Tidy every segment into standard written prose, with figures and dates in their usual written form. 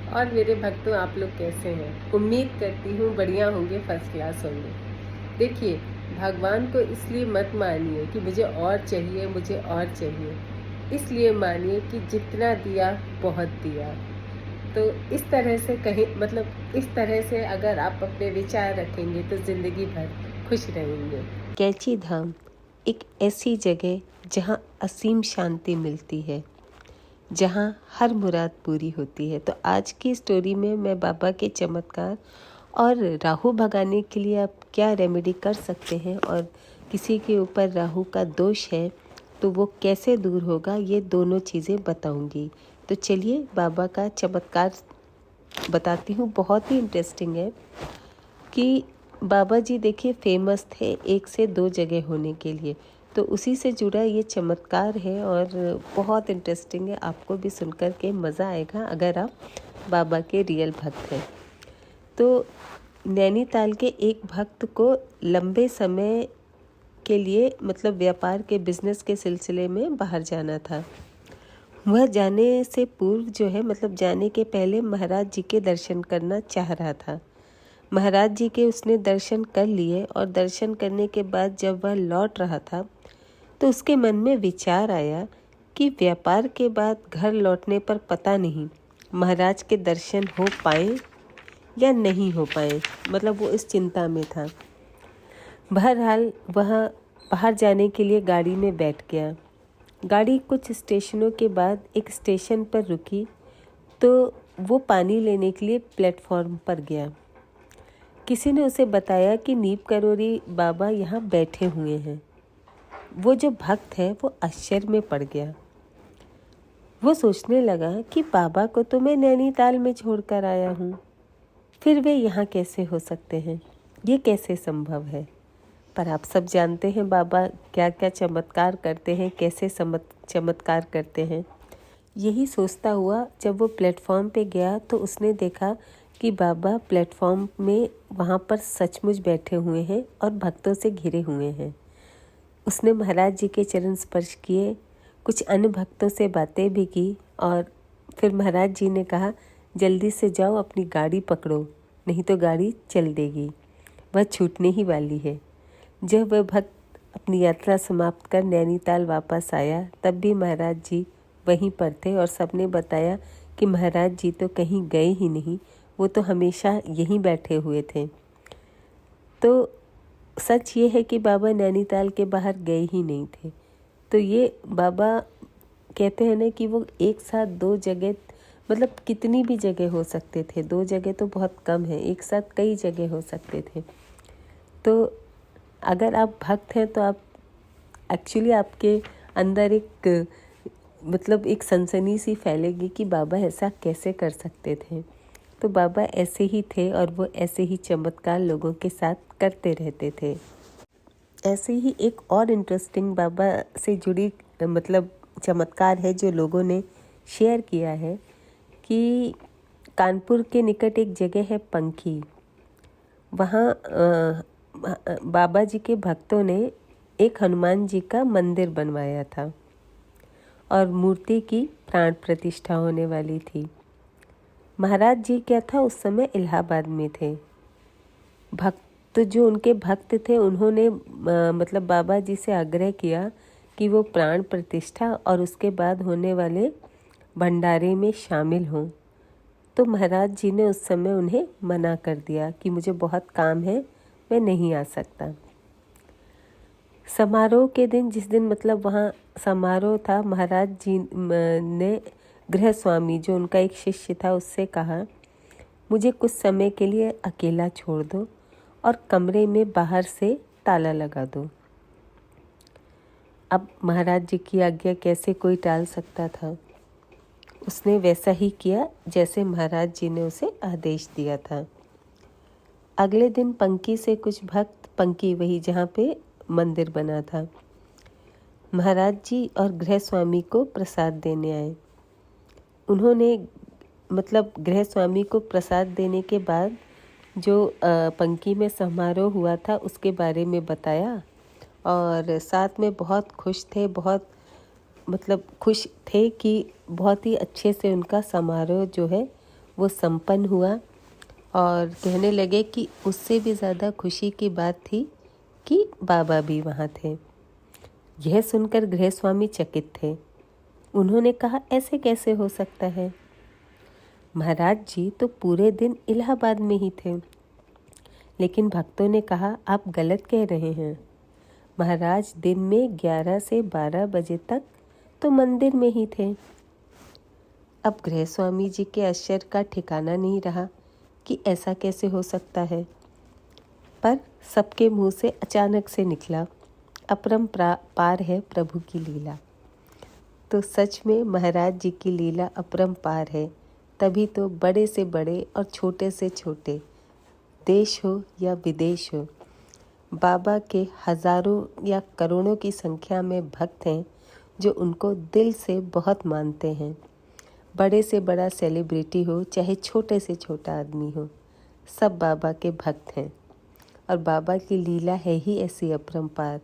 और मेरे भक्तों, आप लोग कैसे हैं? उम्मीद करती हूँ बढ़िया होंगे, फर्स्ट क्लास होंगे। देखिए, भगवान को इसलिए मत मानिए कि मुझे और चाहिए, मुझे और चाहिए। इसलिए मानिए कि जितना दिया बहुत दिया। तो इस तरह से कहीं मतलब इस तरह से अगर आप अपने विचार रखेंगे तो ज़िंदगी भर खुश रहेंगे। कैची धाम एक ऐसी जगह जहाँ असीम शांति मिलती है, जहाँ हर मुराद पूरी होती है। तो आज की स्टोरी में मैं बाबा के चमत्कार और राहु भगाने के लिए आप क्या रेमेडी कर सकते हैं, और किसी के ऊपर राहु का दोष है तो वो कैसे दूर होगा, ये दोनों चीज़ें बताऊंगी। तो चलिए बाबा का चमत्कार बताती हूँ। बहुत ही इंटरेस्टिंग है कि बाबा जी देखिए फेमस थे एक से दो जगह होने के लिए, तो उसी से जुड़ा ये चमत्कार है और बहुत इंटरेस्टिंग है। आपको भी सुनकर के मज़ा आएगा अगर आप बाबा के रियल भक्त हैं। तो नैनीताल के एक भक्त को लंबे समय के लिए मतलब व्यापार के बिजनेस के सिलसिले में बाहर जाना था। वह जाने से पूर्व जो है मतलब जाने के पहले महाराज जी के दर्शन करना चाह रहा था। महाराज जी के उसने दर्शन कर लिए और दर्शन करने के बाद जब वह लौट रहा था तो उसके मन में विचार आया कि व्यापार के बाद घर लौटने पर पता नहीं महाराज के दर्शन हो पाए या नहीं हो पाए। मतलब वो इस चिंता में था। बहरहाल वह बाहर जाने के लिए गाड़ी में बैठ गया। गाड़ी कुछ स्टेशनों के बाद एक स्टेशन पर रुकी तो वो पानी लेने के लिए प्लेटफॉर्म पर गया। किसी ने उसे बताया कि नीप करोरी बाबा यहाँ बैठे हुए हैं। वो जो भक्त है वो आश्चर्य में पड़ गया। वो सोचने लगा कि बाबा को तो मैं नैनीताल में छोड़कर आया हूँ, फिर वे यहाँ कैसे हो सकते हैं, ये कैसे संभव है। पर आप सब जानते हैं बाबा क्या क्या चमत्कार करते हैं, कैसे चमत्कार करते हैं। यही सोचता हुआ जब वो प्लेटफॉर्म पे गया तो उसने देखा कि बाबा प्लेटफॉर्म में वहाँ पर सचमुच बैठे हुए हैं और भक्तों से घिरे हुए हैं। उसने महाराज जी के चरण स्पर्श किए, कुछ अन्य भक्तों से बातें भी की और फिर महाराज जी ने कहा, जल्दी से जाओ अपनी गाड़ी पकड़ो, नहीं तो गाड़ी चल देगी, वह छूटने ही वाली है। जब वह भक्त अपनी यात्रा समाप्त कर नैनीताल वापस आया तब भी महाराज जी वहीं पर थे और सबने बताया कि महाराज जी तो कहीं गए ही नहीं, वो तो हमेशा यहीं बैठे हुए थे। तो सच ये है कि बाबा नैनीताल के बाहर गए ही नहीं थे। तो ये बाबा कहते हैं ना कि वो एक साथ दो जगह मतलब कितनी भी जगह हो सकते थे, दो जगह तो बहुत कम है, एक साथ कई जगह हो सकते थे। तो अगर आप भक्त हैं तो आप एक्चुअली आपके अंदर एक मतलब एक सनसनी सी फैलेगी कि बाबा ऐसा कैसे कर सकते थे। तो बाबा ऐसे ही थे और वो ऐसे ही चमत्कार लोगों के साथ करते रहते थे। ऐसे ही एक और इंटरेस्टिंग बाबा से जुड़ी मतलब चमत्कार है जो लोगों ने शेयर किया है कि कानपुर के निकट एक जगह है पंखी। वहाँ बाबा जी के भक्तों ने एक हनुमान जी का मंदिर बनवाया था और मूर्ति की प्राण प्रतिष्ठा होने वाली थी। महाराज जी क्या था उस समय इलाहाबाद में थे। भक्त जो उनके भक्त थे उन्होंने मतलब बाबा जी से आग्रह किया कि वो प्राण प्रतिष्ठा और उसके बाद होने वाले भंडारे में शामिल हों। तो महाराज जी ने उस समय उन्हें मना कर दिया कि मुझे बहुत काम है, मैं नहीं आ सकता। समारोह के दिन जिस दिन मतलब वहाँ समारोह था, महाराज जी ने गृह स्वामी जो उनका एक शिष्य था उससे कहा, मुझे कुछ समय के लिए अकेला छोड़ दो और कमरे में बाहर से ताला लगा दो। अब महाराज जी की आज्ञा कैसे कोई टाल सकता था। उसने वैसा ही किया जैसे महाराज जी ने उसे आदेश दिया था। अगले दिन पंकी से कुछ भक्त, पंकी वही जहाँ पे मंदिर बना था, महाराज जी और गृह स्वामी को प्रसाद देने आए। उन्होंने मतलब गृह स्वामी को प्रसाद देने के बाद जो पंकी में समारोह हुआ था उसके बारे में बताया और साथ में बहुत खुश थे, बहुत मतलब खुश थे कि बहुत ही अच्छे से उनका समारोह जो है वो संपन्न हुआ और कहने लगे कि उससे भी ज़्यादा खुशी की बात थी कि बाबा भी वहाँ थे। यह सुनकर गृहस्वामी चकित थे। उन्होंने कहा, ऐसे कैसे हो सकता है? महाराज जी तो पूरे दिन इलाहाबाद में ही थे। लेकिन भक्तों ने कहा, आप गलत कह रहे हैं। महाराज दिन में 11 से 12 बजे तक तो मंदिर में ही थे। अब गृहस्वामी जी के आश्चर्य का ठिकाना नहीं रहा कि ऐसा कैसे हो सकता है। पर सबके मुंह से अचानक से निकला, अपरंपार है प्रभु की लीला। तो सच में महाराज जी की लीला अपरंपार है। तभी तो बड़े से बड़े और छोटे से छोटे, देश हो या विदेश हो, बाबा के हजारों या करोड़ों की संख्या में भक्त हैं जो उनको दिल से बहुत मानते हैं। बड़े से बड़ा सेलिब्रिटी हो चाहे छोटे से छोटा आदमी हो, सब बाबा के भक्त हैं। और बाबा की लीला है ही ऐसी अपरंपार।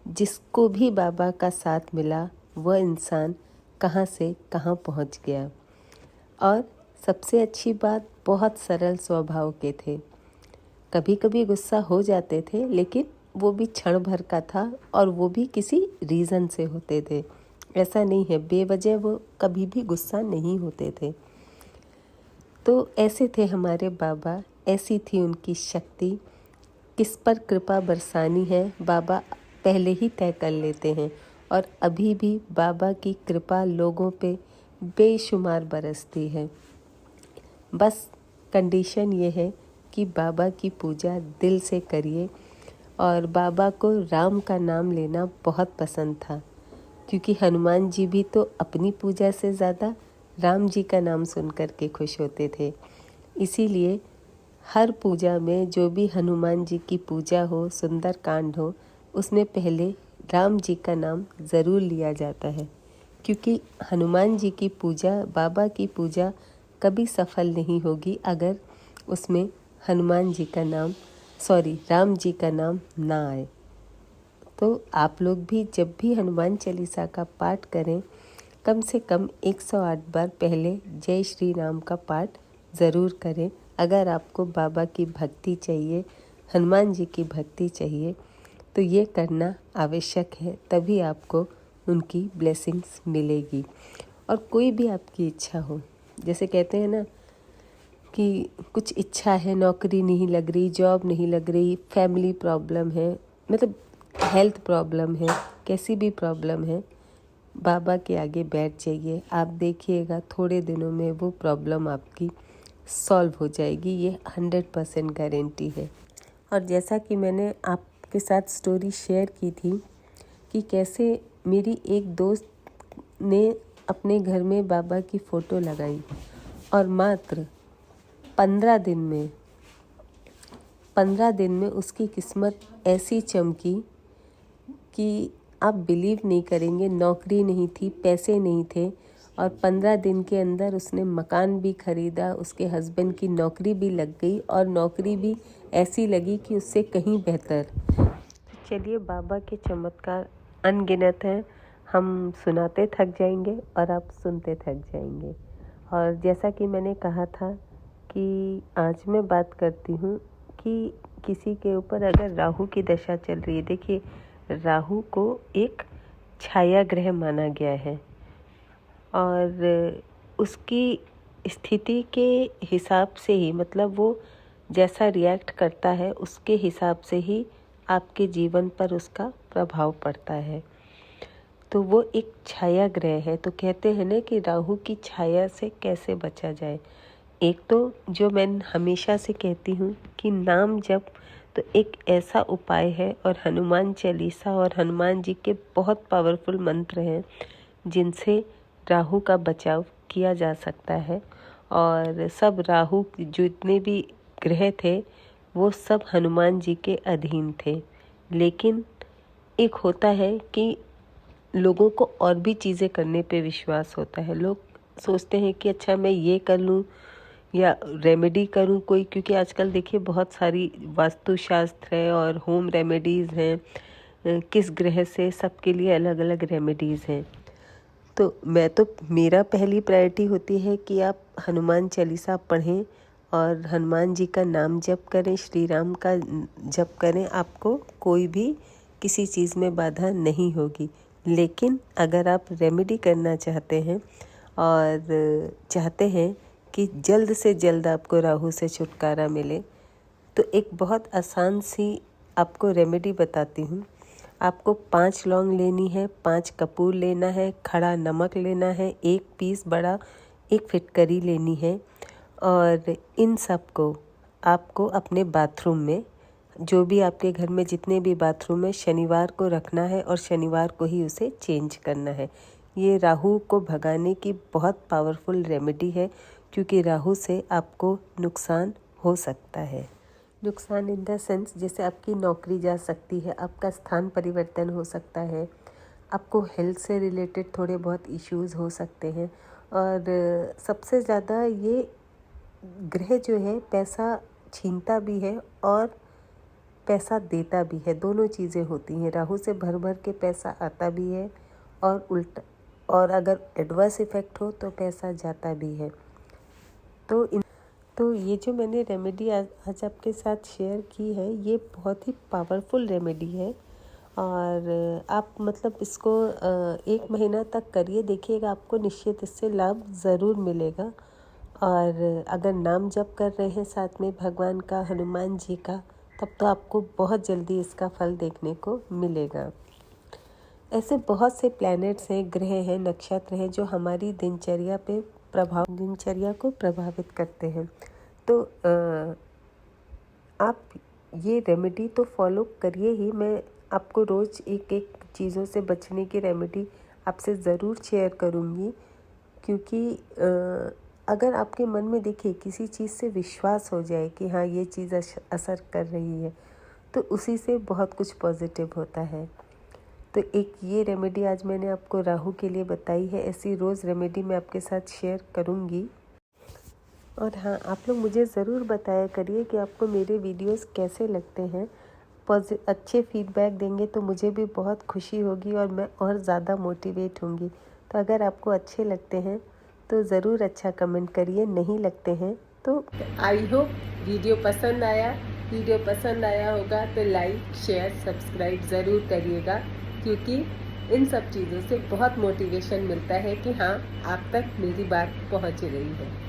जिसको भी बाबा का साथ मिला वह इंसान कहाँ से कहाँ पहुँच गया। और सबसे अच्छी बात, बहुत सरल स्वभाव के थे। कभी कभी गुस्सा हो जाते थे, लेकिन वो भी क्षण भर का था और वो भी किसी रीज़न से होते थे। ऐसा नहीं है बेवजह वो कभी भी गुस्सा नहीं होते थे। तो ऐसे थे हमारे बाबा, ऐसी थी उनकी शक्ति। किस पर कृपा बरसानी है बाबा पहले ही तय कर लेते हैं। और अभी भी बाबा की कृपा लोगों पे बेशुमार बरसती है। बस कंडीशन ये है कि बाबा की पूजा दिल से करिए। और बाबा को राम का नाम लेना बहुत पसंद था, क्योंकि हनुमान जी भी तो अपनी पूजा से ज़्यादा राम जी का नाम सुन कर के खुश होते थे। इसीलिए हर पूजा में जो भी हनुमान जी की पूजा हो, सुंदर कांड हो, उसमें पहले राम जी का नाम ज़रूर लिया जाता है। क्योंकि हनुमान जी की पूजा, बाबा की पूजा कभी सफल नहीं होगी अगर उसमें हनुमान जी का नाम, राम जी का नाम ना आए। तो आप लोग भी जब भी हनुमान चालीसा का पाठ करें, कम से कम 108 बार पहले जय श्री राम का पाठ ज़रूर करें। अगर आपको बाबा की भक्ति चाहिए, हनुमान जी की भक्ति चाहिए, तो ये करना आवश्यक है। तभी आपको उनकी ब्लेसिंग्स मिलेगी। और कोई भी आपकी इच्छा हो, जैसे कहते हैं ना कि कुछ इच्छा है, नौकरी नहीं लग रही, जॉब नहीं लग रही, फैमिली प्रॉब्लम है, मतलब हेल्थ प्रॉब्लम है, कैसी भी प्रॉब्लम है, बाबा के आगे बैठ जाइए। आप देखिएगा थोड़े दिनों में वो प्रॉब्लम आपकी सॉल्व हो जाएगी। ये 100% गारंटी है। और जैसा कि मैंने आपके साथ स्टोरी शेयर की थी कि कैसे मेरी एक दोस्त ने अपने घर में बाबा की फ़ोटो लगाई और मात्र 15 दिन में उसकी किस्मत ऐसी चमकी कि आप बिलीव नहीं करेंगे। नौकरी नहीं थी, पैसे नहीं थे, और 15 दिन के अंदर उसने मकान भी खरीदा, उसके हस्बैंड की नौकरी भी लग गई और नौकरी भी ऐसी लगी कि उससे कहीं बेहतर। चलिए, बाबा के चमत्कार अनगिनत हैं। हम सुनाते थक जाएंगे और आप सुनते थक जाएंगे। और जैसा कि मैंने कहा था कि आज मैं बात करती हूँ कि किसी के ऊपर अगर राहु की दशा चल रही है। देखिए, राहु को एक छाया ग्रह माना गया है और उसकी स्थिति के हिसाब से ही, मतलब वो जैसा रिएक्ट करता है उसके हिसाब से ही आपके जीवन पर उसका प्रभाव पड़ता है। तो वो एक छाया ग्रह है। तो कहते हैं ना कि राहु की छाया से कैसे बचा जाए। एक तो जो मैं हमेशा से कहती हूँ कि नाम जप तो एक ऐसा उपाय है, और हनुमान चालीसा और हनुमान जी के बहुत पावरफुल मंत्र हैं जिनसे राहु का बचाव किया जा सकता है। और सब राहु जितने भी ग्रह थे वो सब हनुमान जी के अधीन थे। लेकिन एक होता है कि लोगों को और भी चीज़ें करने पे विश्वास होता है। लोग सोचते हैं कि अच्छा मैं ये कर लूँ या रेमेडी करूँ कोई, क्योंकि आजकल देखिए बहुत सारी वास्तुशास्त्र है और होम रेमेडीज़ हैं। किस ग्रह से सबके लिए अलग अलग रेमेडीज़ हैं। तो मेरा पहली प्रायोरिटी होती है कि आप हनुमान चालीसा पढ़ें और हनुमान जी का नाम जप करें, श्री राम का जप करें। आपको कोई भी किसी चीज़ में बाधा नहीं होगी। लेकिन अगर आप रेमेडी करना चाहते हैं और चाहते हैं कि जल्द से जल्द आपको राहु से छुटकारा मिले, तो एक बहुत आसान सी आपको रेमेडी बताती हूँ। आपको 5 लौंग लेनी है, 5 कपूर लेना है, खड़ा नमक लेना है, 1 पीस बड़ा, 1 फिटकरी लेनी है और इन सब को आपको अपने बाथरूम में, जो भी आपके घर में जितने भी बाथरूम है, शनिवार को रखना है और शनिवार को ही उसे चेंज करना है। ये राहु को भगाने की बहुत पावरफुल रेमेडी है, क्योंकि राहु से आपको नुकसान हो सकता है। नुकसान इन द सेंस, जैसे आपकी नौकरी जा सकती है, आपका स्थान परिवर्तन हो सकता है, आपको हेल्थ से रिलेटेड थोड़े बहुत इश्यूज़ हो सकते हैं और सबसे ज़्यादा ये ग्रह जो है पैसा छीनता भी है और पैसा देता भी है, दोनों चीज़ें होती हैं। राहु से भर भर के पैसा आता भी है और उल्टा, और अगर एडवर्स इफ़ेक्ट हो तो पैसा जाता भी है। तो ये जो मैंने रेमेडी आज आपके साथ शेयर की है, ये बहुत ही पावरफुल रेमेडी है और आप मतलब इसको 1 महीना तक करिए, देखिएगा आपको निश्चित इससे लाभ ज़रूर मिलेगा। और अगर नाम जप कर रहे हैं साथ में भगवान का, हनुमान जी का, तब तो आपको बहुत जल्दी इसका फल देखने को मिलेगा। ऐसे बहुत से प्लैनेट्स हैं, ग्रह हैं, नक्षत्र हैं जो हमारी दिनचर्या को प्रभावित करते हैं। तो आप ये रेमेडी तो फॉलो करिए ही। मैं आपको रोज़ एक एक चीज़ों से बचने की रेमेडी आपसे ज़रूर शेयर करूँगी, क्योंकि अगर आपके मन में देखिए किसी चीज़ से विश्वास हो जाए कि हाँ ये चीज़ असर कर रही है, तो उसी से बहुत कुछ पॉजिटिव होता है। तो एक ये रेमेडी आज मैंने आपको राहु के लिए बताई है। ऐसी रोज़ रेमेडी मैं आपके साथ शेयर करूँगी। और हाँ, आप लोग मुझे ज़रूर बताया करिए कि आपको मेरे वीडियोस कैसे लगते हैं। अच्छे फीडबैक देंगे तो मुझे भी बहुत खुशी होगी और मैं और ज़्यादा मोटिवेट होंगी। तो अगर आपको अच्छे लगते हैं तो ज़रूर अच्छा कमेंट करिए, नहीं लगते हैं तो आई होप वीडियो पसंद आया होगा तो लाइक, शेयर, सब्सक्राइब ज़रूर करिएगा, क्योंकि इन सब चीज़ों से बहुत मोटिवेशन मिलता है कि हाँ आप तक मेरी बात पहुँच रही है।